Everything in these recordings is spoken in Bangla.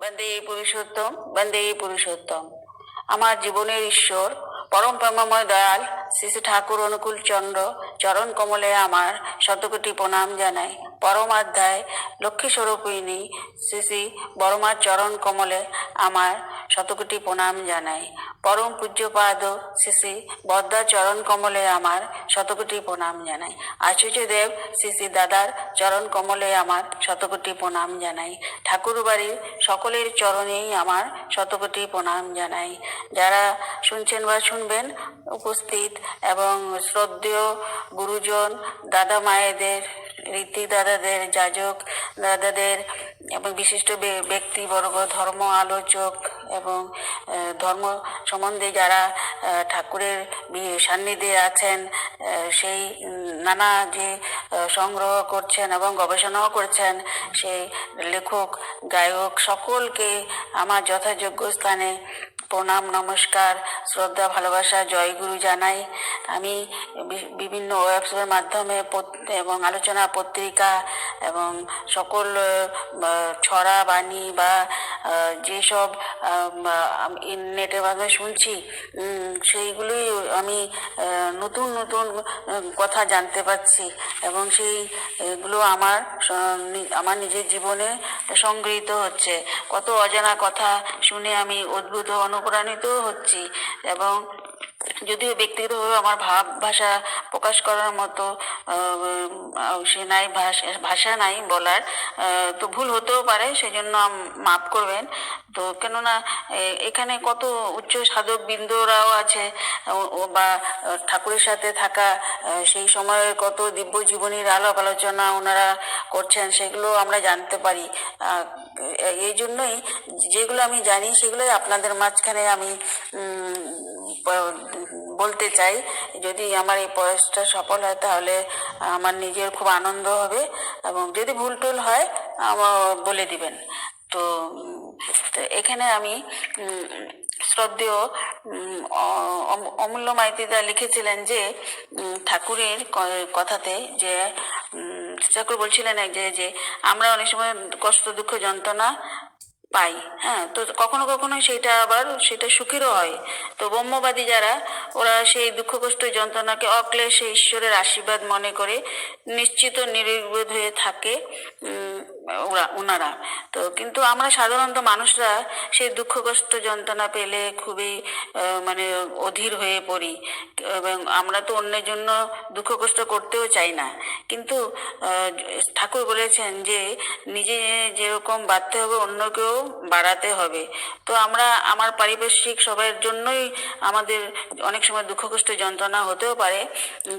বন্দে পুরুষোত্তম, বন্দে পুরুষোত্তম। আমার জীবনের ঈশ্বর পরম প্রেমময় দয়াল শ্রী শ্রী ঠাকুর অনুকূল চন্দ্র চরণ কমলে আমার শতকোটি প্রণাম জানাই। পরমাধ্যায় লক্ষ্মী স্বরূপিণী শ্রী শ্রী বড়মার চরণ কমলে আমার শতকোটি প্রণাম জানাই। পরম পূজ্যপাদ শ্রী শ্রী বদ্দার চরণ কমলে আমার শতকোটি প্রণাম জানাই। আচার্যদেব শ্রী শ্রী দাদার চরণ কমলে আমার শতকোটি প্রণাম জানাই। ঠাকুর বাড়ির সকলের চরণেই আমার শতকোটি প্রণাম জানাই। যারা শুনছেন বা শুনবেন উপস্থিত এবং শ্রদ্ধেয় গুরুজন, দাদা মায়েদের, ঋত্বিক দাদাদের, যাজক দাদাদের এবং বিশিষ্ট ব্যক্তিবর্গ, ধর্ম আলোচক এবং ধর্ম সম্বন্ধে যারা ঠাকুরের সান্নিধ্যে আছেন, সেই নানা যে সংগ্রহ করছেন এবং গবেষণাও করছেন, সেই লেখক গায়ক সকলকে আমার যথাযোগ্য স্থানে প্রণাম, নমস্কার, শ্রদ্ধা, ভালোবাসা, জয়গুরু জানাই। আমি বিভিন্ন ওয়েবসাইটের মাধ্যমে এবং আলোচনা পত্রিকা এবং সকল ছড়া বাণী বা যেসব নেটের মাধ্যমে শুনছি, সেইগুলোই আমি নতুন নতুন কথা জানতে পারছি এবং সেইগুলো আমার নিজের জীবনে সংগৃহীত হচ্ছে। কত অজানা কথা শুনে আমি উদ্ভূত অনুপ্রাণিত হচ্ছি এবং যদিও ব্যক্তিগতভাবে আমার ভাষা প্রকাশ করার মতো সে নাই, ভাষা নাই বলার, তো ভুল হতেও পারে, সেজন্য মাফ করবেন। তো কেননা এখানে কত উচ্চ সাধক বৃন্দরাও আছে বা ঠাকুরের সাথে থাকা সেই সময়ের কত দিব্য জীবনীর আলাপ আলোচনা ওনারা করছেন, সেগুলো আমরা জানতে পারি। এই জন্যই যেগুলো আমি জানি সেগুলোই আপনাদের মাঝখানে আমি বলতে চাই। যদি আমার এই প্রয়াসটা সফল হয় তাহলে আমার নিজের খুব আনন্দ হবে এবং যদি ভুল টুল হয় আমার বলে দিবেন। তো এখানে আমি শ্রদ্ধেয় অমূল্য মাইতিদা লিখেছিলেন যে ঠাকুরের কথাতে যে ঠাকুর বলছিলেন যে আমরা অনেক সময় কষ্ট, দুঃখ, যন্ত্রণা পাই, হ্যাঁ, তো কখনো কখনো সেটা সুখেরও হয়। তো ব্রহ্মবাদী যারা, ওরা সেই দুঃখ, কষ্ট, যন্ত্রণাকে অক্লেশে ঈশ্বরের আশীর্বাদ মনে করে নিশ্চিত নির্বোধ হয়ে থাকে ওনারা। তো কিন্তু আমরা সাধারণত মানুষরা সেই দুঃখ, কষ্ট, যন্ত্রণা পেলে খুবই মানে অধীর হয়ে পড়ি এবং আমরা তো অন্যের জন্য দুঃখ কষ্ট করতেও চাই না। কিন্তু ঠাকুর বলেছেন যে নিজে যেরকম বাড়তে হবে অন্যকেও বাড়াতে হবে। তো আমার পারিপার্শ্বিক সবার জন্যই আমাদের অনেক সময় দুঃখ কষ্ট যন্ত্রণা হতেও পারে।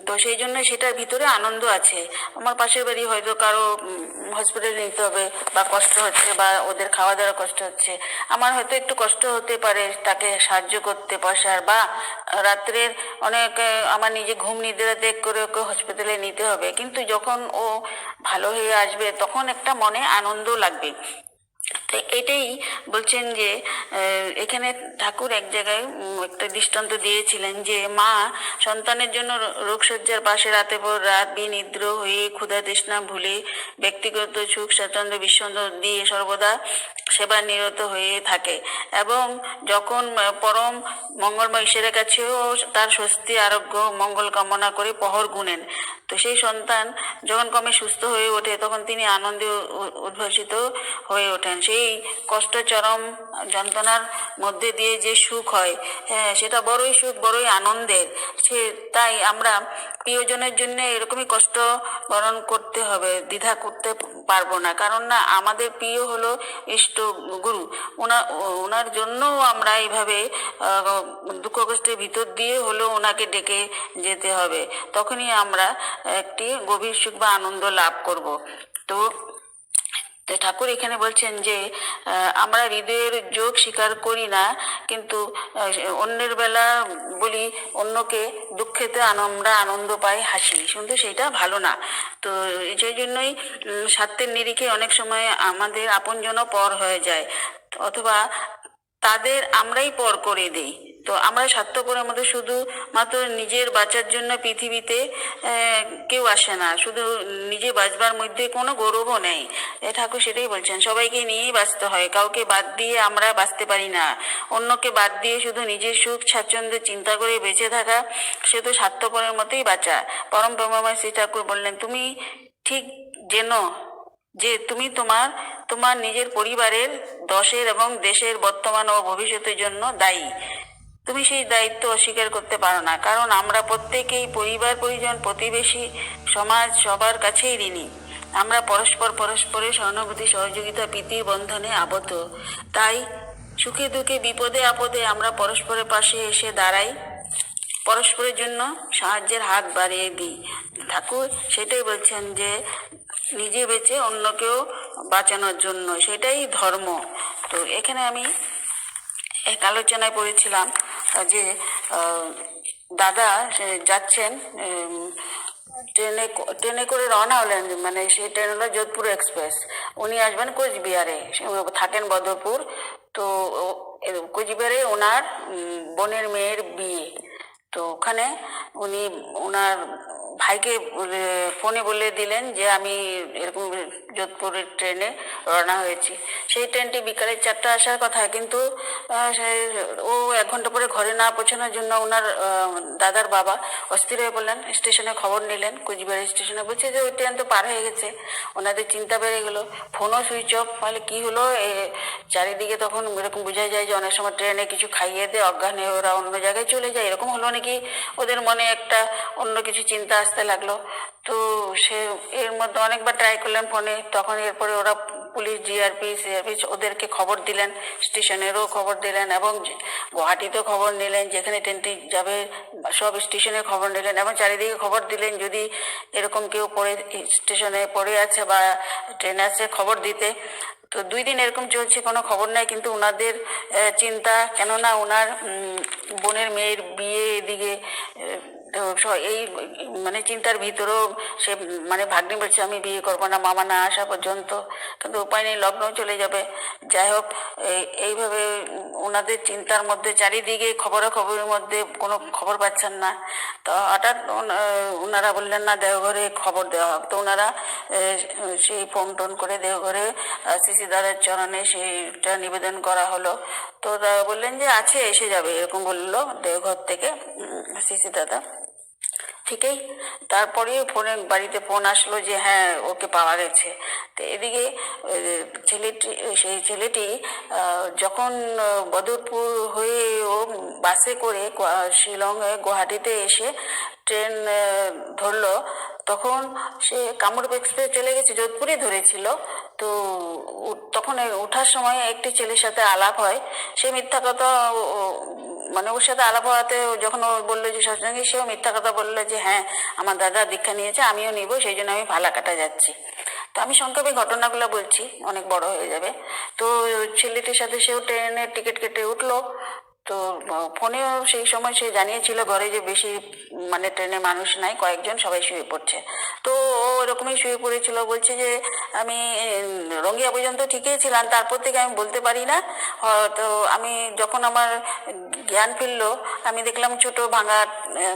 তো সেই জন্য সেটার ভিতরে আনন্দ আছে। আমার পাশের বাড়ি হয়তো কারো হসপিটালে নিতে হবে বা কষ্ট হচ্ছে বা ওদের খাওয়া দাওয়ার কষ্ট হচ্ছে, আমার হয়তো একটু কষ্ট হতে পারে তাকে সাহায্য করতে, পয়সার বা রাত্রের অনেক আমার নিজে ঘুম নিদ্রা ত্যাগ করে ওকে হসপিটালে নিতে হবে, কিন্তু যখন ও ভালো হয়ে আসবে তখন একটা মনে আনন্দ লাগবে। তো এটাই বলছেন যে এখানে ঠাকুর এক জায়গায় একটা দৃষ্টান্ত দিয়েছিলেন যে মা সন্তানের জন্য রোগশয্যার পাশে রাতে পর রাত বিনিদ্র হয়ে ক্ষুধা তৃষ্ণা ভুলে ব্যক্তিগত সুখ স্বাচ্ছন্দ্য বিচ্ছন্দ দিয়ে সর্বদা সেবা নিরত হয়ে থাকে এবং যখন পরম মঙ্গলময় ঈশ্বরের কাছেও তার স্বস্তি, আরোগ্য, মঙ্গল কামনা করে প্রহর গুনেন। তো সেই সন্তান যখন ক্রমে সুস্থ হয়ে ওঠে তখন তিনি আনন্দে উদ্ভাসিত হয়ে ওঠেন। সেই কষ্ট, চরম যন্ত্রণার মধ্যে দিয়ে যে সুখ হয়, হ্যাঁ, সেটা বড়ই সুখ, বড়ই আনন্দের। তাই আমরা প্রিয়জনের জন্য এরকমই কষ্ট বরণ করতে হবে, দ্বিধা করতে পারবো না। কারণ না, আমাদের প্রিয় হলো ইষ্ট গুরু, ওনার জন্যও আমরা এইভাবে দুঃখ কষ্টের ভিতর দিয়ে হলেও ওনাকে ডেকে যেতে হবে। তখনই আমরা একটি গভীর সুখ বা আনন্দ লাভ করব। তো ঠাকুর এখানে বলছেন যে আমরা হৃদয়ের যোগ স্বীকার করি না, কিন্তু অন্যের বেলা বলি অন্যকে দুঃখেতে আমরা আনন্দ পাই, হাসি, কিন্তু সেটা ভালো না। তো সেই জন্যই স্বার্থের নিরিখে অনেক সময় আমাদের আপনজনও পর হয়ে যায় অথবা তাদের আমরাই পর করে দিই। তো আমরা স্বার্থপরের মধ্যে শুধু মাত্র নিজের বাঁচার জন্য পৃথিবীতে কেউ আসে না, শুধু নিজে বাঁচবার মধ্যে কোনো গৌরবও নেই। ঠাকুর সেটাই বলছেন, সবাইকে নিয়েই বাঁচতে হয়, কাউকে বাদ দিয়ে আমরা বাঁচতে পারি না। অন্যকে বাদ দিয়ে শুধু নিজের সুখ স্বাচ্ছন্দ্য চিন্তা করে বেঁচে থাকা, সে তো স্বার্থপরের মতোই বাঁচা। পরম ব্রহ্মময় শ্রী ঠাকুর বললেন, তুমি ঠিক জেনো যে তুমি তোমার তোমার নিজের পরিবারের, দশের এবং দেশের বর্তমান ও ভবিষ্যতের জন্য দায়ী। তুমি সেই দায়িত্ব অস্বীকার করতে পারো না, কারণ আমরা প্রত্যেকেই পরিবার, পরিজন, প্রতিবেশী, সমাজ সবার কাছেই ঋণী। আমরা পরস্পরের সহানুভূতি, সহযোগিতা, প্রীতির বন্ধনে আবদ্ধ। তাই সুখে দুঃখে, বিপদে আপদে আমরা পরস্পরের পাশে এসে দাঁড়াই, পরস্পরের জন্য সাহায্যের হাত বাড়িয়ে দিই। ঠাকুর সেটাই বলছেন যে নিজে বেঁচে অন্যকেও বাঁচানোর জন্য, সেটাই ধর্ম। তো এখানে আমি এক আলোচনায় পড়েছিলাম যে দাদা যাচ্ছেন ট্রেনে ট্রেনে করে রওনা হলেন, মানে সেই ট্রেন হলো যোধপুর এক্সপ্রেস। উনি আসবেন কোচবিহারে, থাকেন বদরপুর। তো কোচবিহারে ওনার বোনের মেয়ের বিয়ে। তো ওখানে উনি ওনার ভাইকে ফোনে বলে দিলেন যে আমি এরকম যোধপুরের ট্রেনে রওনা হয়েছি। সেই ট্রেনটি বিকালে 4টা আসার কথা, কিন্তু ও 1 ঘন্টা পরে ঘরে না পৌঁছানোর জন্য ওনার দাদার বাবা অস্থির হয়ে পড়লেন। স্টেশনে খবর নিলেন, কোচবিহার স্টেশনে, বলছে যে ওই ট্রেন তো পার হয়ে গেছে। ওনাদের চিন্তা বেড়ে গেলো, ফোনও সুইচ অফ। ফলে কী হলো, চারিদিকে তখন এরকম বোঝা যায় যে অনেক সময় ট্রেনে কিছু খাইয়ে দিয়ে অজ্ঞান হয়ে ওরা অন্য জায়গায় চলে যায়, এরকম হলো নাকি ওদের মনে একটা অন্য কিছু চিন্তা আসতে লাগলো। তো সে এর মধ্যে অনেকবার ট্রাই করলেন ফোনে, তখন এরপরে ওরা পুলিশ, জিআরপি, সিআরপি ওদেরকে খবর দিলেন, স্টেশনেরও খবর দিলেন এবং গুয়াহাটিতেও খবর নিলেন, যেখানে ট্রেনটি যাবে সব স্টেশনে খবর নিলেন এবং চারিদিকে খবর দিলেন যদি এরকম কেউ পড়ে স্টেশনে পড়ে আছে বা ট্রেনে আছে খবর দিতে। তো 2 দিন এরকম চলছে, কোনো খবর নাই। কিন্তু ওনাদের চিন্তা, কেননা ওনার বোনের মেয়ের বিয়ে এদিকে, এই মানে চিন্তার ভিতরেও সে মানে ভাগ্নি বলছে আমি বিয়ে করবো না মামা না আসা পর্যন্ত, কিন্তু উপায় নেই, লগ্নও চলে যাবে। যাই হোক, এইভাবে ওনাদের চিন্তার মধ্যে চারিদিকে খবরের মধ্যে কোনো খবর পাচ্ছেন না। তো হঠাৎ ওনারা বললেন না দেওঘরে খবর দেওয়া হোক। তো ওনারা সেই ফোন টোন করে দেওঘরে সিসি দাদার চরণে সেইটা নিবেদন করা হলো। তো বললেন যে আছে, এসে যাবে, এরকম বললো দেওঘর থেকে সিসি দাদা। ঠিকই তারপরে ফোনে বাড়িতে ফোন আসলো যে হ্যাঁ ওকে পাওয়া গেছে। তো এদিকে সেই ছেলেটি যখন বদরপুর হয়ে ও বাসে করে শিলংয়ে গুয়াহাটিতে এসে ট্রেন ধরলো, তখন সে কামরূপ এক্সপ্রেস চলে গেছে, যোধপুরে ধরেছিল। তো তখন ওঠার সময় একটি ছেলের সাথে আলাপ হয়। সে মিথ্যা কথা, মানে ওর সাথে আলাপ হওয়াতে যখন ও বললো যে সৎসঙ্গী, সেও মিথ্যা কথা বললো যে হ্যাঁ আমার দাদা দীক্ষা নিয়েছে, আমিও নিব, সেই জন্য আমি ফালাকাটা যাচ্ছি। তো আমি সংক্ষেপে ঘটনাগুলো বলছি, অনেক বড় হয়ে যাবে। তো ছেলেটির সাথে সেও ট্রেনের টিকিট কেটে উঠলো। তো ফোনেও সেই সময় সে জানিয়েছিল ঘরে যে বেশি মানে ট্রেনে মানুষ নাই, কয়েকজন, সবাই শুয়ে পড়ছে। তো ও এরকমই শুয়ে পড়েছিল, বলছে যে আমি রঙ্গিয়া পর্যন্ত ঠিকই ছিলাম, তারপর থেকে আমি বলতে পারি না। তো আমি যখন আমার জ্ঞান ফিরলো, আমি দেখলাম ছোট ভাঙা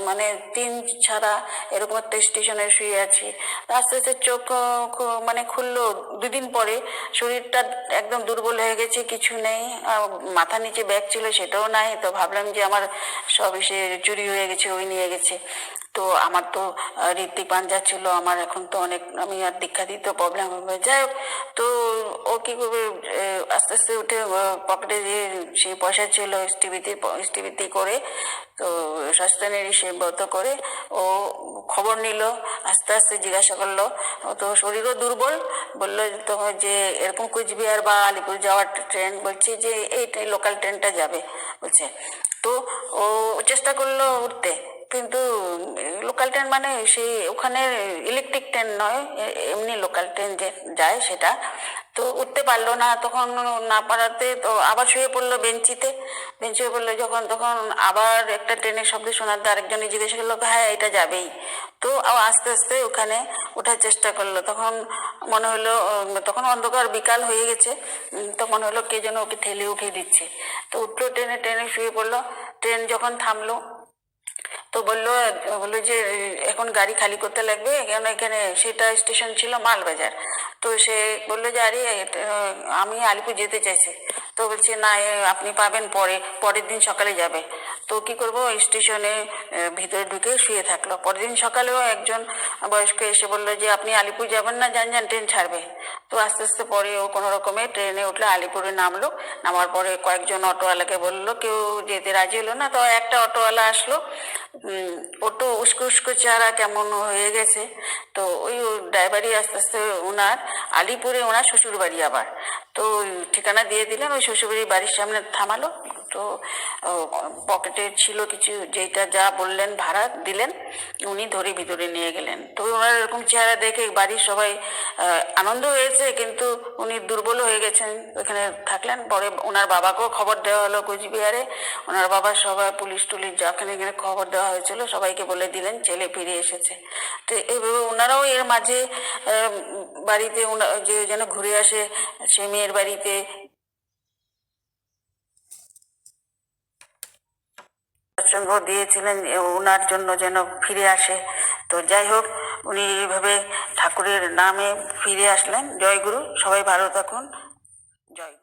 মানে 3 ছাড়া এরকম একটা স্টেশনে শুয়ে আছি। আস্তে আস্তে চোখ মানে খুললো 2 দিন পরে। শরীরটা একদম দুর্বল হয়ে গেছে, কিছু নেই, মাথা নিচে ব্যাগ ছিল সেটাও নাই। তো ভাবলাম যে আমার সব এসে চুরি হয়ে গেছে, ওই নিয়ে গেছে। তো আমার তো ঋত্বিক পাঞ্জা ছিল, আমার এখন তো অনেক, আমি আর দীক্ষা দিতে প্রবলেম হবে। যাই হোক, তো ও কি করবে, আস্তে আস্তে উঠে পকেটে যে সেই পয়সা ছিল স্টিভিতে করে, তো সস্তানেরই সে ব্রত করে ও খবর নিল, আস্তে আস্তে জিজ্ঞাসা করলো। তো শরীরও দুর্বল, বললো তোমার যে এরকম কোচবিহার বা আলিপুর যাওয়ার ট্রেন, বলছে যে এই লোকাল ট্রেনটা যাবে বলছে। তো ও চেষ্টা করলো উঠতে, কিন্তু লোকাল ট্রেন মানে সেই ওখানে ইলেকট্রিক ট্রেন নয়, এমনি লোকাল ট্রেন যে যায় সেটা। তো উঠতে পারলো না, তখন না পারাতে তো আবার শুয়ে পড়লো বেঞ্চিতে। বেঞ্চে পড়লো যখন, তখন আবার একটা ট্রেনের শব্দ শোনাতে আরেকজনে জিজ্ঞেস করলো, হ্যাঁ এটা যাবেই। তো আস্তে আস্তে ওখানে ওঠার চেষ্টা করলো। তখন মনে হলো তখন অন্ধকার বিকাল হয়ে গেছে। তো মনে হলো কে যেন ওকে ঠেলে উঠিয়ে দিচ্ছে। তো উঠলো ট্রেনে, ট্রেনে শুয়ে পড়লো। ট্রেন যখন থামলো তো বললো বললো যে এখন গাড়ি খালি করতে লাগবে, কেন এখানে সেটা স্টেশন ছিল মালবাজার। তো সে বললো যে আরে আমি আলিপুর যেতে চাইছি। তো বলছে না আপনি পাবেন পরের দিন সকালে যাবে। তো কি করব, স্টেশনে ভিতরে ঢুকে শুয়ে থাকলো। পরের দিন সকালেও একজন বয়স্ক এসে বললো যে আপনি আলিপুর যাবেন না, যান যান ট্রেন ছাড়বে। তো আস্তে আস্তে পরে ও কোনো রকমে ট্রেনে উঠলো, আলিপুরে নামলো। নামার পরে কয়েকজন অটোওয়ালাকে বললো, কেউ যেতে রাজি হলো না। তো একটা অটোওয়ালা আসলো, অটো উস্কো উস্কো চেহারা কেমন হয়ে গেছে। তো ওই ড্রাইভারই আস্তে আস্তে ওনার আলিপুরে ওনার শ্বশুর বাড়ি আবার। তো ঠিকানা দিয়ে দিলেন, ওই শ্বশুরবাড়ির বাড়ির সামনে থামালো। তো পকেটে ছিল কিছু, যেটা যা বললেন ভাড়া দিলেন, উনি ধরে ভিতরে নিয়ে গেলেন। তো ওনার এরকম চেহারা দেখে বাড়ির সবাই আনন্দ হয়েছে, কিন্তু উনি দুর্বল হয়ে গেছেন, ওখানে থাকলেন। পরে ওনার বাবাকেও খবর দেওয়া হলো কোচবিহারে। ওনার বাবা সবাই পুলিশ টুলিশ যাখানে এখানে খবর দেওয়া হয়েছিল সবাইকে বলে দিলেন ছেলে ফিরে এসেছে। তো এইভাবে ওনারাও এর মাঝে বাড়িতে যে যেন ঘুরে আসে সে মেয়ের বাড়িতে প্রসঙ্গ দিয়েছিলেন ওনার জন্য যেন ফিরে আসে। তো যাই হোক, উনি এইভাবে ঠাকুরের নামে ফিরে আসলেন। জয় গুরু, সবাই ভালো থাকুন। জয় গুরু।